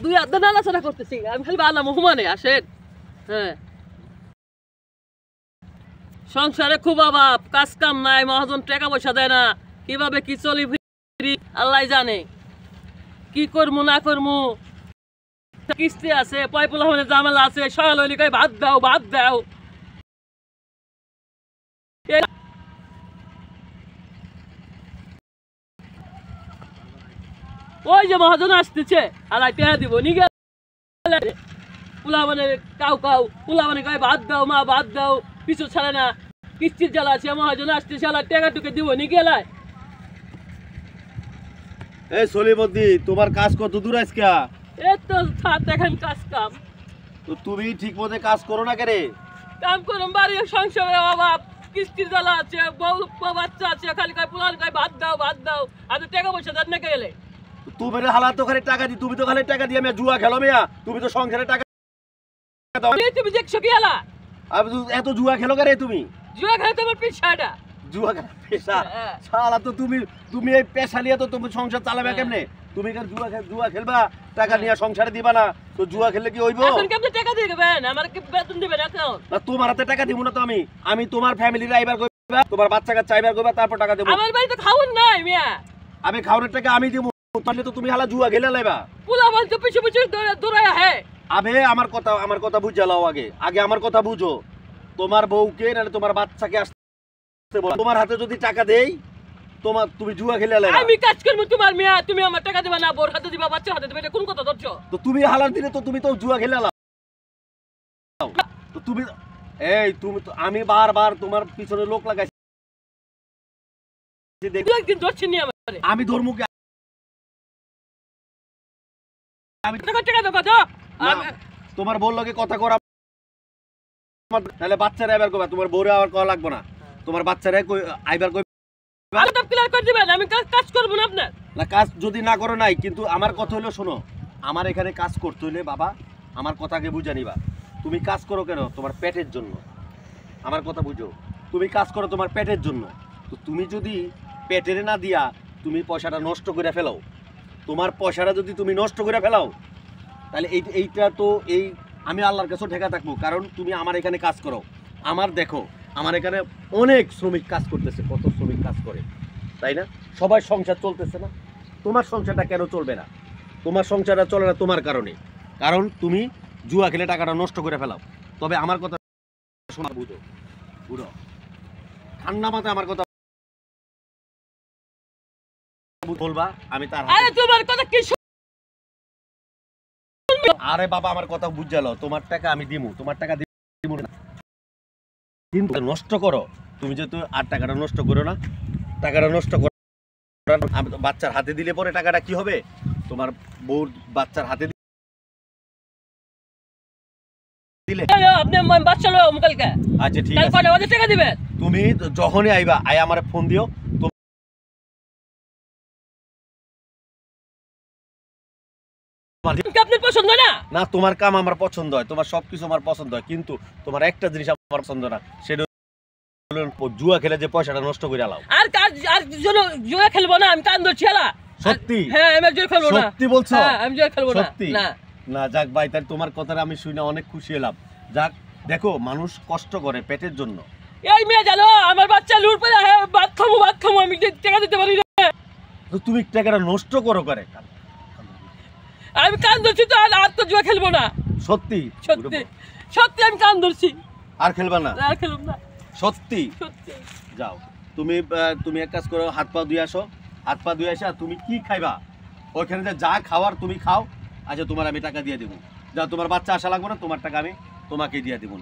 দুই হাত দিয়ে নাড়াচাড়া করতেছি, আমি খালি আল্লাহ মেহমানে আসেন। হ্যাঁ, সংসারে খুব অভাব, কাজ কাম নাই, মহাজন টাকা পয়সা দেয় না, কিভাবে কি চলি ফিরি আল্লাহ জানে। কি করবো না করবো, কিস্তি আছে, পয়পোলা হলে জামেলা আছে, সকাল হইলে কয় ভাত দাও ভাত দাও। ওই যে মহাজন আসতেছে, আল্লাহ টেহা দিব নি গেলে পোলা মানে কাউ কাউ পোলা মানে কয় ভাত দাও মা ভাত দাও, পিছু ছাড়ে না, কিস্তির জ্বালা আছে, মহাজন আসতেছে, আল্লাহ টেকা টুকে দিব নি গেলায়। এই সলিমদ্দি, তোমার কাজ কত দূর আজকে? এই তো দেখেন কাজ কাম। তো তুমি ঠিক মতো কাজ করো না কেন? কাম করুন, বাড়ির সংসারে অভাব, কিস্তির জ্বালা আছে, বউ বাচ্চা আছে, খালি কয় পোলা কয় ভাত দাও ভাত দাও, আর টাকা পয়সা দেন না গেলে। তুমি হালা তো খালি টাকা দি, তুমি তো খালি টাকা দিয়ে জুয়া খেলো মেয়া, তুমি তো সংসারে টাকা দাও। তুমি দেখছো কি এলা এত জুয়া খেলো কেন তুমি? জুয়া খেলে তোমার পেশাটা জুয়া খেলা পেশা? শালা তো তুমি এই পেশা নিয়ে তো তুমি সংসার চালাবে কেমনে? তুমি কেন জুয়া খেলবা, টাকা নিয়ে সংসারে দিবা না, তো জুয়া খেললে কি হইব? এখন কেমনে টাকা দিবেন? আমার কি বেতন দিবেন এখন? না, তোমার হাতে টাকা দিব না তো আমি তোমার ফ্যামিলির আইবার কইবা, তোমার বাচ্চা কাচ্চা আইবার কইবা, তারপর টাকা দেব। আমার বাড়িতে খাওন নাই মিয়া, আমি খাওয়ানোর টাকা আমি দিব, তাহলে তো তুমি হালা জুয়া খেলে লাইবা। পোলা বলতে পিছু পিছু দৌড়ায় হে। আবে আমার কথা বুঝ লাও, আগে আমার কথা বুঝো। তোমার বউকে নাহলে তোমার বাচ্চাকে আসতে বলো, তোমার হাতে যদি টাকা দেই তুমি জুয়া খেলে লাইবা। আমি কাজ করব তোমার মিয়া, তুমি আমার টাকা দিবা না, বোর হাতে দিবা বাচ্চা হাতে দিবা, এটা কোন কথা ধরছো? তো তুমি হালার দিলে তো তুমি তো জুয়া খেলে লাও। তো তুমি তুমি তো, আমি বারবার তোমার পিছনে লোক লাগাইছি, একদিন ধরছি নি আমারে, আমি ধর্ম কি? আমি টাকা দাও কথা। তোমার বউর লগে কথা করা, তাহলে বাচ্চারা আইবার কইবা, তোমার বউরে আবার কওয়া লাগবে না, তোমার বাচ্চারা আইবার কইবা। আরে তো ক্লিয়ার করে দিবেন, আমি কাজ করব না আপনার। না, কাজ যদি না করো নাই, কিন্তু আমার কথা হলো শোনো, আমার এখানে কাজ করতে হইলে বাবা আমার কথাকে বুঝে নিবা। তুমি কাজ করো কেন? তোমার পেটের জন্য। আমার কথা বুঝো, তুমি কাজ করো তোমার পেটের জন্য। তো তুমি যদি পেটের না দিয়া তুমি পয়সাটা নষ্ট করে ফেলাও, তোমার পয়সাটা যদি তুমি নষ্ট করে ফেলাও, তাহলে এইটা তো আমি আল্লাহর কাছেও ঠেকা থাকবো। কারণ তুমি আমার এখানে কাজ করো, আমার দেখো আমার এখানে অনেক শ্রমিক কাজ করতেছে, কত শ্রমিক কাজ করে, তাই না? সবাই সংসার চলতেছে না, তোমার সংসারটা কেন চলবে না? তোমার সংসারটা চলে না তোমার কারণে, কারণ তুমি জুয়া খেলে টাকাটা নষ্ট করে ফেলাও। তবে আমার কথা শোনা, বুঝো বুঝো, ঠান্ডা মাথায় আমার কথা বলবা, আমি তার আরে তোমার কথা কি? আরে বাবা আমার কথা বুঝালো, তোমার টাকা আমি দিমু, তোমার টাকা দিমু না, কিন্তু নষ্ট করো তুমি, যেহেতু আর টাকাটা নষ্ট করো না, টাকাটা নষ্ট করো আমি তো বাচ্চার হাতে দিলে পরে টাকাটা কি হবে? তোমার বউর বাচ্চার হাতে দিলে আপনি বাচ্চা লও কালকে। আচ্ছা ঠিক কাল আছে, কয়টা বাজে টাকা দিবেন? তুমি যখনই আইবা আমার ফোন দিও। আপনার পছন্দ না? না, তোমার কাম আমার পছন্দ হয়, তোমার সবকিছু আমার পছন্দ হয়, কিন্তু তোমার একটা জিনিস আমার পছন্দ না, সেটা জুয়া খেলে যে পয়সাটা নষ্ট করে আলাও। আর জুয়া খেলবো না, আমি কান ধরছি এলা। সত্যি? হ্যাঁ, আমি জুয়া খেলবো না। সত্যি বলছো? হ্যাঁ, আমি জুয়া খেলবো না। সত্যি? না না, যাক ভাই, তাই তোমার কথাটা আমি শুনে অনেক খুশি হলাম। যাক, দেখো মানুষ কষ্ট করে পেটের জন্য। এই মেয়ে জানো আমার বাচ্চা লুট পড়ে ভাত খামো, আমি টাকা দিতে পারি না। তো তুমি টাকাটা নষ্ট করো করে? আমি কান ধরছি তো, আর তো জুয়া খেলবো না। সত্যি? সত্যি সত্যি আমি কান ধরছি, আর খেলবা না? আর খেলবো না। সত্যি? সত্যি। যাও, তুমি এক কাজ করো, হাত পা ধুয়ে আসো, হাত পা ধুয়ে আসা তুমি কি খাইবা ওইখানে যা খাওয়ার তুমি খাও। আচ্ছা, তোমার আমি টাকা দিয়ে দেবো, যা তোমার বাচ্চা আসা লাগবে না, তোমার টাকা আমি তোমাকে দিয়ে দেবো।